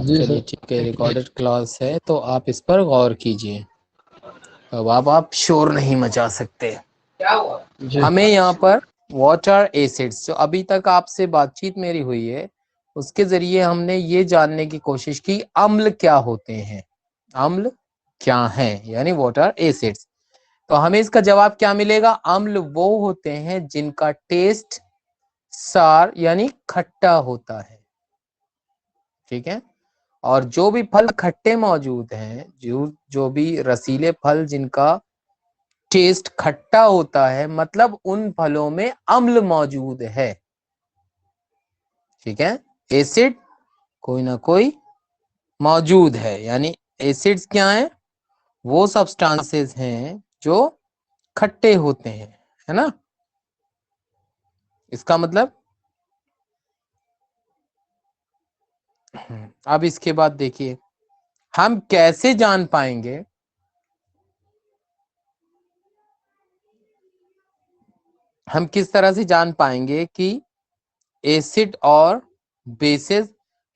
जी चलिए सर। ठीक है, रिकॉर्डेड क्लास है तो आप इस पर गौर कीजिए। अब आप शोर नहीं मचा सकते। जी हमें यहाँ पर वाटर एसिड्स, जो अभी तक आपसे बातचीत मेरी हुई है उसके जरिए हमने ये जानने की कोशिश की अम्ल क्या होते हैं, अम्ल क्या है, यानी वाटर एसिड्स। तो हमें इसका जवाब क्या मिलेगा? अम्ल वो होते हैं जिनका टेस्ट सार यानी खट्टा होता है। ठीक है, और जो भी फल खट्टे मौजूद हैं, जो भी रसीले फल जिनका टेस्ट खट्टा होता है, मतलब उन फलों में अम्ल मौजूद है। ठीक है, एसिड कोई ना कोई मौजूद है, यानी एसिड्स क्या हैं? वो सब्सटेंसेस हैं जो खट्टे होते हैं, है ना। इसका मतलब अब इसके बाद देखिए हम कैसे जान पाएंगे, हम किस तरह से जान पाएंगे कि एसिड और बेसिस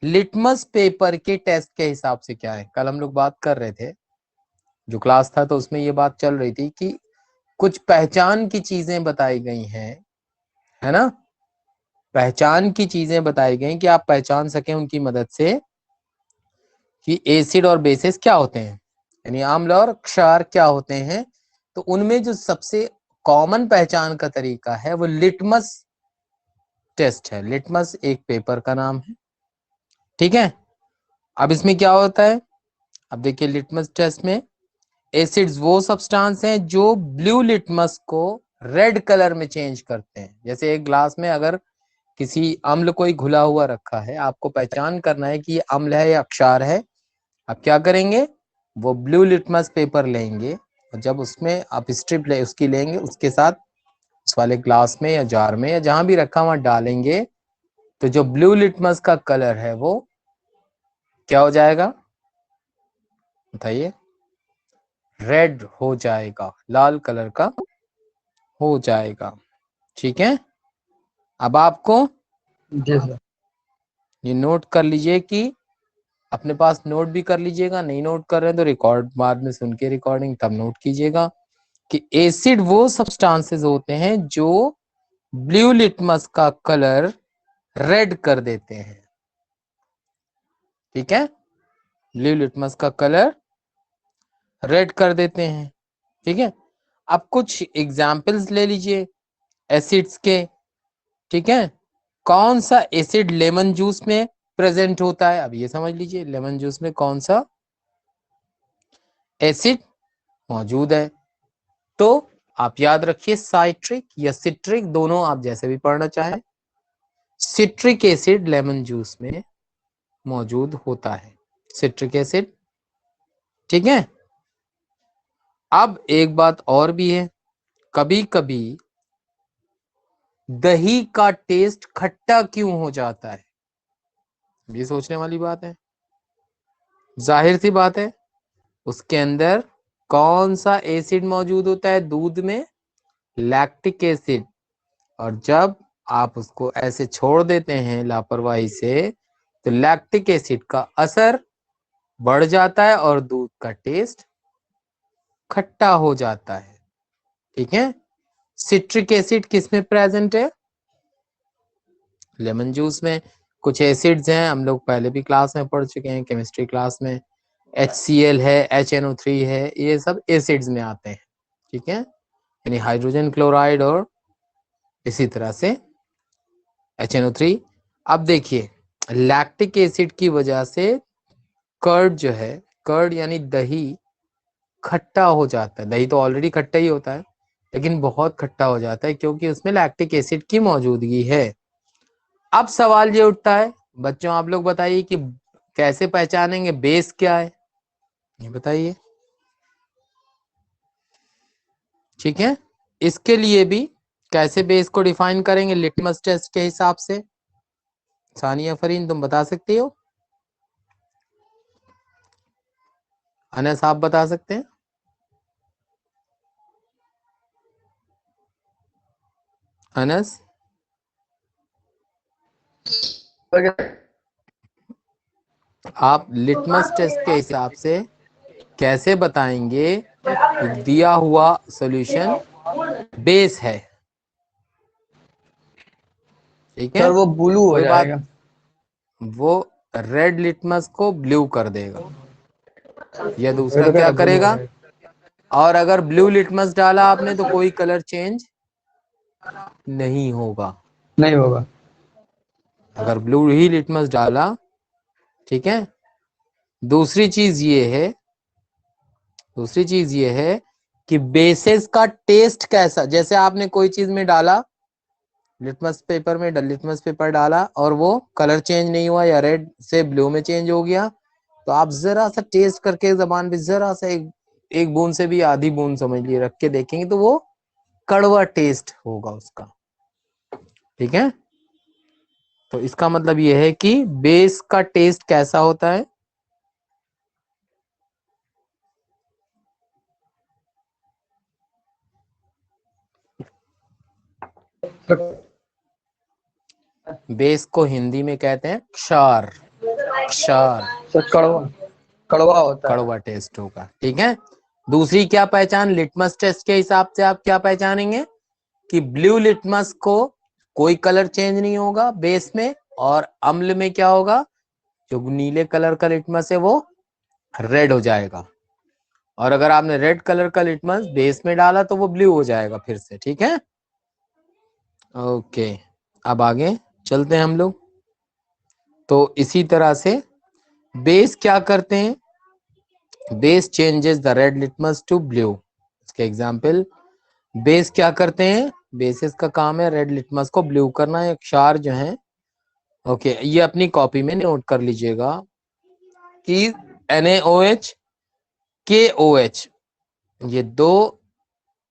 लिटमस पेपर के टेस्ट के हिसाब से क्या है। कल हम लोग बात कर रहे थे, जो क्लास था तो उसमें ये बात चल रही थी कि कुछ पहचान की चीजें बताई गई हैं, है ना। पहचान की चीजें बताई गई कि आप पहचान सकें उनकी मदद से कि एसिड और बेसिस क्या होते हैं, यानी अम्ल और क्षार क्या होते हैं। तो उनमें जो सबसे कॉमन पहचान का तरीका है वो लिटमस टेस्ट है। लिटमस एक पेपर का नाम है। ठीक है, अब इसमें क्या होता है, अब देखिए लिटमस टेस्ट में एसिड्स वो सब्सटेंस हैं जो ब्लू लिटमस को रेड कलर में चेंज करते हैं। जैसे एक ग्लास में अगर किसी अम्ल कोई घुला हुआ रखा है, आपको पहचान करना है कि ये अम्ल है या क्षार है। आप क्या करेंगे, वो ब्लू लिटमस पेपर लेंगे और जब उसमें आप स्ट्रिप उसकी लेंगे, उसके साथ उस वाले ग्लास में या जार में या जहां भी रखा वहां डालेंगे, तो जो ब्लू लिटमस का कलर है वो क्या हो जाएगा बताइए? रेड हो जाएगा, लाल कलर का हो जाएगा। ठीक है, अब आपको जी सर। ये नोट कर लीजिए कि अपने पास नोट भी कर लीजिएगा, नहीं नोट कर रहे हैं तो रिकॉर्ड बाद में सुन के रिकॉर्डिंग तब नोट कीजिएगा कि एसिड वो सब्सटेंसेस होते हैं जो ब्लू लिटमस का कलर रेड कर देते हैं। ठीक है, ब्लू लिटमस का कलर रेड कर देते हैं। ठीक है, अब कुछ एग्जाम्पल्स ले लीजिए एसिड्स के। ठीक है, कौन सा एसिड लेमन जूस में प्रेजेंट होता है? अब ये समझ लीजिए लेमन जूस में कौन सा एसिड मौजूद है। तो आप याद रखिए साइट्रिक या सिट्रिक, दोनों आप जैसे भी पढ़ना चाहें, सिट्रिक एसिड लेमन जूस में मौजूद होता है, सिट्रिक एसिड। ठीक है, अब एक बात और भी है, कभी कभी दही का टेस्ट खट्टा क्यों हो जाता है? ये सोचने वाली बात है। जाहिर सी बात है, उसके अंदर कौन सा एसिड मौजूद होता है दूध में? Lactic acid. और जब आप उसको ऐसे छोड़ देते हैं लापरवाही से, तो लैक्टिक एसिड का असर बढ़ जाता है और दूध का टेस्ट खट्टा हो जाता है। ठीक है, सिट्रिक एसिड किस में प्रेजेंट है? लेमन जूस में। कुछ एसिड्स हैं, हम लोग पहले भी क्लास में पढ़ चुके हैं, केमिस्ट्री क्लास में। HCl है, HNO3 है, ये सब एसिड्स में आते हैं। ठीक है, यानी हाइड्रोजन क्लोराइड और इसी तरह से HNO3। अब देखिए लैक्टिक एसिड की वजह से कर्ड जो है, कर्ड यानी दही खट्टा हो जाता है। दही तो ऑलरेडी खट्टा ही होता है, लेकिन बहुत खट्टा हो जाता है क्योंकि उसमें लैक्टिक एसिड की मौजूदगी है। अब सवाल ये उठता है बच्चों, आप लोग बताइए कि कैसे पहचानेंगे बेस क्या है, ये बताइए। ठीक है, इसके लिए भी कैसे बेस को डिफाइन करेंगे? लिटमस टेस्ट के हिसाब से। सानिया फरीन तुम बता सकती हो? अनस आप बता सकते हैं? अनस? आप लिटमस टेस्ट के हिसाब से कैसे बताएंगे कि दिया हुआ सॉल्यूशन बेस है? ठीक है, सर वो ब्लू हो कोई बात, जाएगा। वो रेड लिटमस को ब्लू कर देगा या दूसरा क्या रेड ब्लू हो करेगा? जाएगा। और अगर ब्लू लिटमस डाला आपने तो कोई कलर चेंज नहीं होगा। नहीं होगा। अगर ब्लू ही लिटमस डाला, ठीक है। दूसरी चीज ये है, दूसरी चीज ये है कि बेसिस का टेस्ट कैसा, जैसे आपने कोई चीज में डाला, लिटमस पेपर में लिटमस पेपर डाला और वो कलर चेंज नहीं हुआ या रेड से ब्लू में चेंज हो गया, तो आप जरा सा टेस्ट करके जबान पे जरा सा एक बूंद से भी आधी बूंद समझ लिए रख के देखेंगे तो वो कड़वा टेस्ट होगा उसका। ठीक है, तो इसका मतलब ये है कि बेस का टेस्ट कैसा होता है? बेस को हिंदी में कहते हैं क्षार। क्षार, सर कड़वा, कड़वा होता है। कड़वा टेस्ट होगा। ठीक है, दूसरी क्या पहचान लिटमस टेस्ट के हिसाब से आप क्या पहचानेंगे कि ब्लू लिटमस को कोई कलर चेंज नहीं होगा बेस में, और अम्ल में क्या होगा, जो नीले कलर का लिटमस है वो रेड हो जाएगा, और अगर आपने रेड कलर का लिटमस बेस में डाला तो वो ब्लू हो जाएगा फिर से। ठीक है, ओके, अब आगे चलते हैं हम लोग। तो इसी तरह से बेस क्या करते हैं, base changes the red litmus to blue. इसके एग्जांपल, बेस क्या करते हैं, बेसिस का काम है रेड लिटमस को ब्लू करना, एक क्षार जो है। ओके, ये अपनी कॉपी में नोट कर लीजिएगा कि NaOH, KOH, ये दो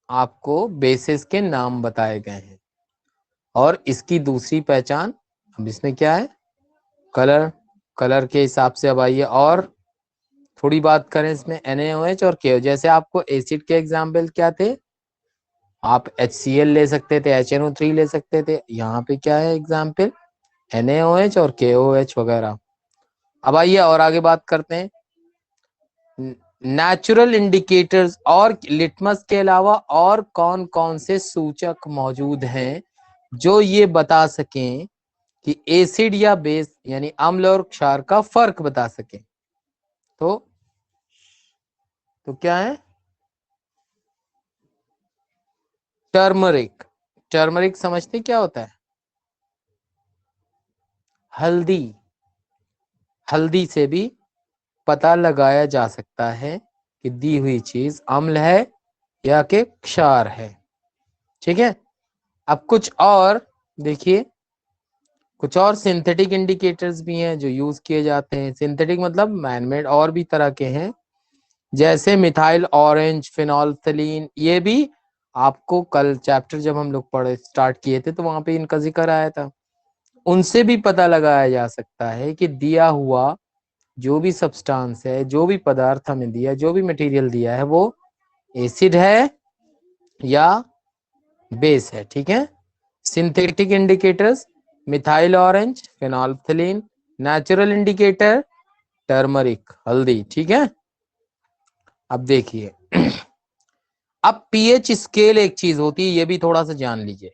आपको बेसिस के नाम बताए गए हैं। और इसकी दूसरी पहचान, अब इसमें क्या है, कलर, कलर के हिसाब से। अब आइए और थोड़ी बात करें इसमें NaOH और KOH। जैसे आपको एसिड के एग्जाम्पल क्या थे, आप HCl ले सकते थे, HNO3 ले सकते थे, यहाँ पे क्या है एग्जाम्पल, NaOH और KOH वगैरह। अब आइए और आगे बात करते हैं नेचुरल इंडिकेटर्स, और लिटमस के अलावा और कौन कौन से सूचक मौजूद हैं जो ये बता सकें कि एसिड या बेस यानी अम्ल और क्षार का फर्क बता सकें। तो क्या है, टर्मरिक। टर्मरिक समझते क्या होता है? हल्दी। हल्दी से भी पता लगाया जा सकता है कि दी हुई चीज अम्ल है या कि क्षार है। ठीक है, अब कुछ और देखिए, कुछ और सिंथेटिक इंडिकेटर्स भी हैं जो यूज किए जाते हैं। सिंथेटिक मतलब मैनमेड, और भी तरह के हैं, जैसे मिथाइल ऑरेंज फिनोल्फथलीन। ये भी आपको कल चैप्टर जब हम लोग पढ़े स्टार्ट किए थे तो वहां पे इनका जिक्र आया था। उनसे भी पता लगाया जा सकता है कि दिया हुआ जो भी सब्सटेंस है, जो भी पदार्थ हमें दिया, जो भी मटेरियल दिया है, वो एसिड है या बेस है। ठीक है, synthetic indicators methyl orange phenolphthalein, natural indicator turmeric हल्दी। ठीक है, अब देखिए अब पीएच स्केल एक चीज होती है, ये भी थोड़ा सा जान लीजिए।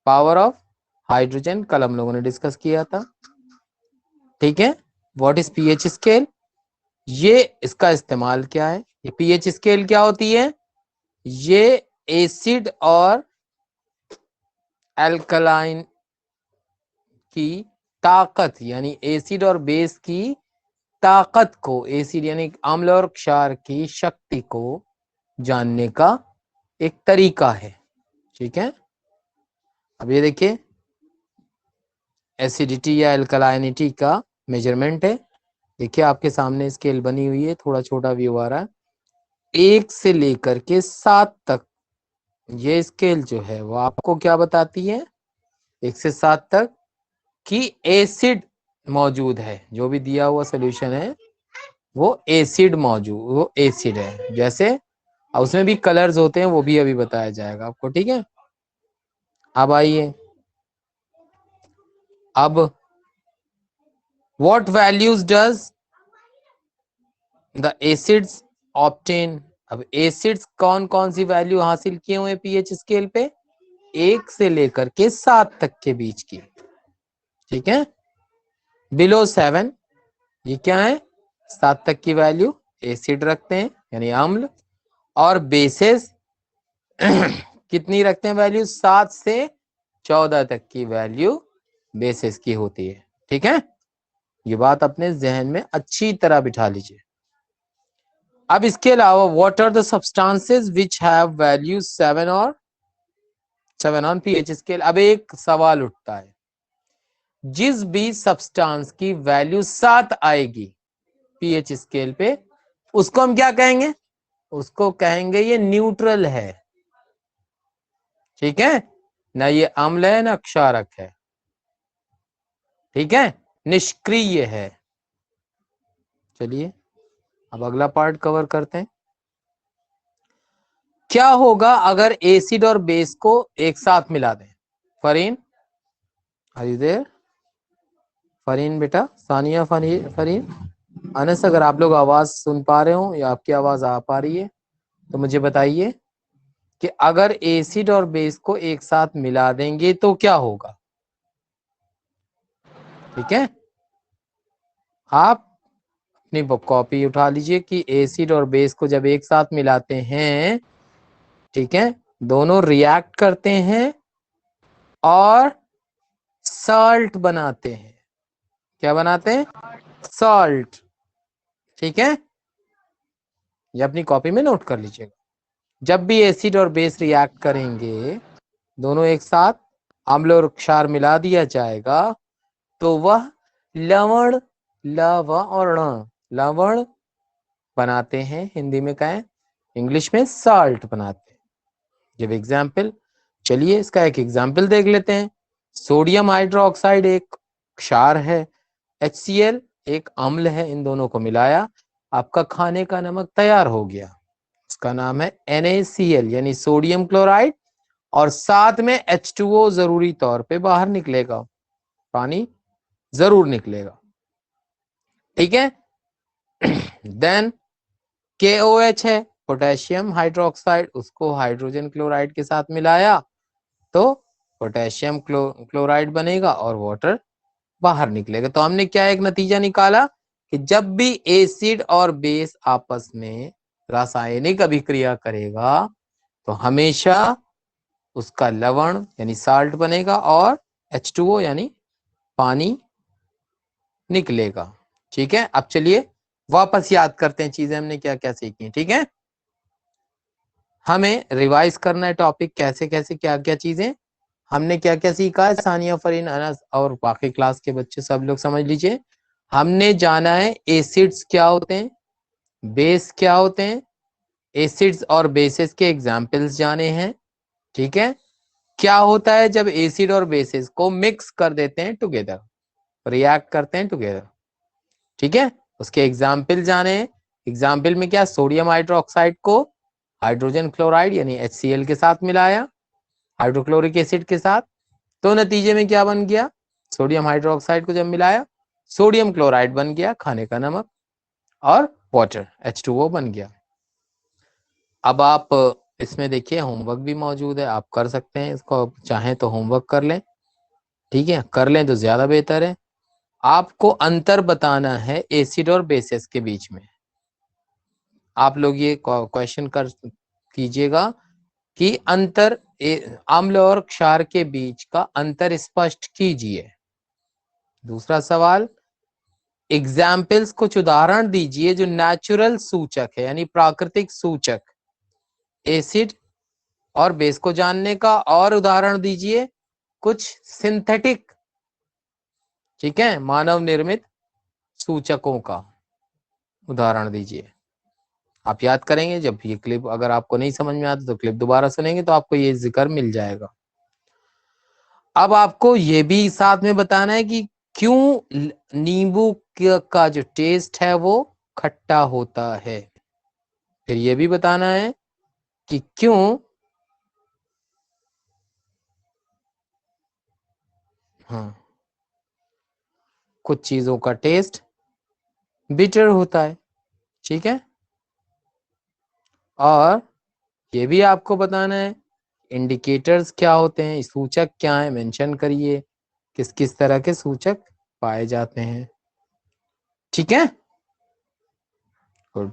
पावर ऑफ हाइड्रोजन कल हम लोगों ने डिस्कस किया था। ठीक है, व्हाट इज पीएच स्केल, ये इसका इस्तेमाल क्या है, ये पीएच स्केल क्या होती है, ये एसिड और एल्कलाइन की ताकत, यानी एसिड और बेस की ताकत को, एसिड यानी अम्ल और क्षार की शक्ति को जानने का एक तरीका है। ठीक है, अब ये देखिए एसिडिटी या एल्कलाइनिटी का मेजरमेंट है। देखिए आपके सामने स्केल बनी हुई है, थोड़ा छोटा व्यू आ रहा है, 1 से लेकर के 7 तक ये स्केल जो है वो आपको क्या बताती है, 1 से 7 तक कि एसिड मौजूद है, जो भी दिया हुआ सोल्यूशन है वो एसिड मौजूद, वो एसिड है। जैसे उसमें भी कलर्स होते हैं, वो भी अभी बताया जाएगा आपको। ठीक है, अब आइए, अब what values does the acids obtain, अब एसिड्स कौन कौन सी वैल्यू हासिल किए हुए पीएच स्केल पे, 1 से लेकर के 7 तक के बीच की, ठीक है। बिलो 7 ये क्या है, 7 तक की वैल्यू एसिड रखते हैं यानी अम्ल, और बेसिस कितनी रखते हैं वैल्यू, 7 से 14 तक की वैल्यू बेसिस की होती है, ठीक है। ये बात अपने जहन में अच्छी तरह बिठा लीजिए। अब इसके अलावा what are the substances which have value 7 और 7 ऑन पीएच स्केल। अब एक सवाल उठता है, जिस भी सब्सटेंस की वैल्यू 7 आएगी पीएच स्केल पे, उसको हम क्या कहेंगे, उसको कहेंगे ये न्यूट्रल है, ठीक है, ना ये अम्ल है ना क्षारक है, ठीक है, निष्क्रिय है। चलिए अब अगला पार्ट कवर करते हैं। क्या होगा अगर एसिड और बेस को एक साथ मिला दें। Fareen, are you there? Fareen बेटा, सानिया, फरीन, अनस, अगर आप लोग आवाज सुन पा रहे हो या आपकी आवाज आ पा रही है तो मुझे बताइए कि अगर एसिड और बेस को एक साथ मिला देंगे तो क्या होगा, ठीक है। आप अपनी कॉपी उठा लीजिए कि एसिड और बेस को जब एक साथ मिलाते हैं, ठीक है, दोनों रिएक्ट करते हैं और सॉल्ट बनाते हैं। क्या बनाते हैं, सॉल्ट, ठीक है, ये अपनी कॉपी में नोट कर लीजिएगा। जब भी एसिड और बेस रिएक्ट करेंगे, दोनों एक साथ, अम्ल और क्षार मिला दिया जाएगा तो वह लवण, लव और ण, लवण बनाते हैं, हिंदी में क्या है, इंग्लिश में साल्ट बनाते हैं। जब एग्जाम्पल, चलिए इसका एक एग्जाम्पल देख लेते हैं। सोडियम हाइड्रोक्साइड एक क्षार है, HCl एक अम्ल है, इन दोनों को मिलाया, आपका खाने का नमक तैयार हो गया। इसका नाम है NaCl यानी सोडियम क्लोराइड, और साथ में H2O जरूरी तौर पे बाहर निकलेगा, पानी जरूर निकलेगा, ठीक है। देन KOH है पोटेशियम हाइड्रोक्साइड, उसको हाइड्रोजन क्लोराइड के साथ मिलाया तो पोटेशियम क्लोराइड बनेगा और वाटर बाहर निकलेगा। तो हमने क्या एक नतीजा निकाला कि जब भी एसिड और बेस आपस में रासायनिक अभिक्रिया करेगा तो हमेशा उसका लवण यानी साल्ट बनेगा और H2O यानी पानी निकलेगा, ठीक है। अब चलिए वापस याद करते हैं चीजें हमने क्या क्या सीखी, ठीक है। हमें रिवाइज करना है टॉपिक, कैसे कैसे क्या क्या चीजें हमने क्या क्या सीखा है। सानिया, फरीन, अनस और बाकी क्लास के बच्चे सब लोग समझ लीजिए। हमने जाना है एसिड्स क्या होते हैं, बेस क्या होते हैं, एसिड्स और बेसिस के एग्जाम्पल्स जाने हैं, ठीक है। क्या होता है जब एसिड और बेसिस को मिक्स कर देते हैं टुगेदर, रिएक्ट करते हैं टुगेदर, ठीक है, उसके एग्जाम्पल जाने हैं। एग्जाम्पल में क्या, सोडियम हाइड्रोक्साइड को हाइड्रोजन क्लोराइड यानी HCl के साथ मिलाया, हाइड्रोक्लोरिक एसिड के साथ, तो नतीजे में क्या बन गया, सोडियम हाइड्रोक्साइड को जब मिलाया सोडियम क्लोराइड बन गया, खाने का नमक, और वाटर H2O बन गया। अब आप इसमें देखिए होमवर्क भी मौजूद है, आप कर सकते हैं इसको, चाहें तो होमवर्क कर लें, ठीक है, कर लें तो ज्यादा बेहतर है। आपको अंतर बताना है एसिड और बेसिस के बीच में। आप लोग ये क्वेश्चन कर कीजिएगा कि अंतर, अम्ल और क्षार के बीच का अंतर स्पष्ट कीजिए। दूसरा सवाल, एग्जाम्पल्स कुछ उदाहरण दीजिए जो नेचुरल सूचक है यानी प्राकृतिक सूचक एसिड और बेस को जानने का, और उदाहरण दीजिए कुछ सिंथेटिक, ठीक है, मानव निर्मित सूचकों का उदाहरण दीजिए। आप याद करेंगे जब ये क्लिप, अगर आपको नहीं समझ में आता तो क्लिप दोबारा सुनेंगे तो आपको ये जिक्र मिल जाएगा। अब आपको ये भी साथ में बताना है कि क्यों नींबू का जो टेस्ट है वो खट्टा होता है। फिर ये भी बताना है कि क्यों, हाँ, कुछ चीजों का टेस्ट बिटर होता है, ठीक है। और ये भी आपको बताना है इंडिकेटर्स क्या होते हैं, सूचक क्या है, मेंशन करिए किस किस तरह के सूचक पाए जाते हैं। ठीक है, गुड।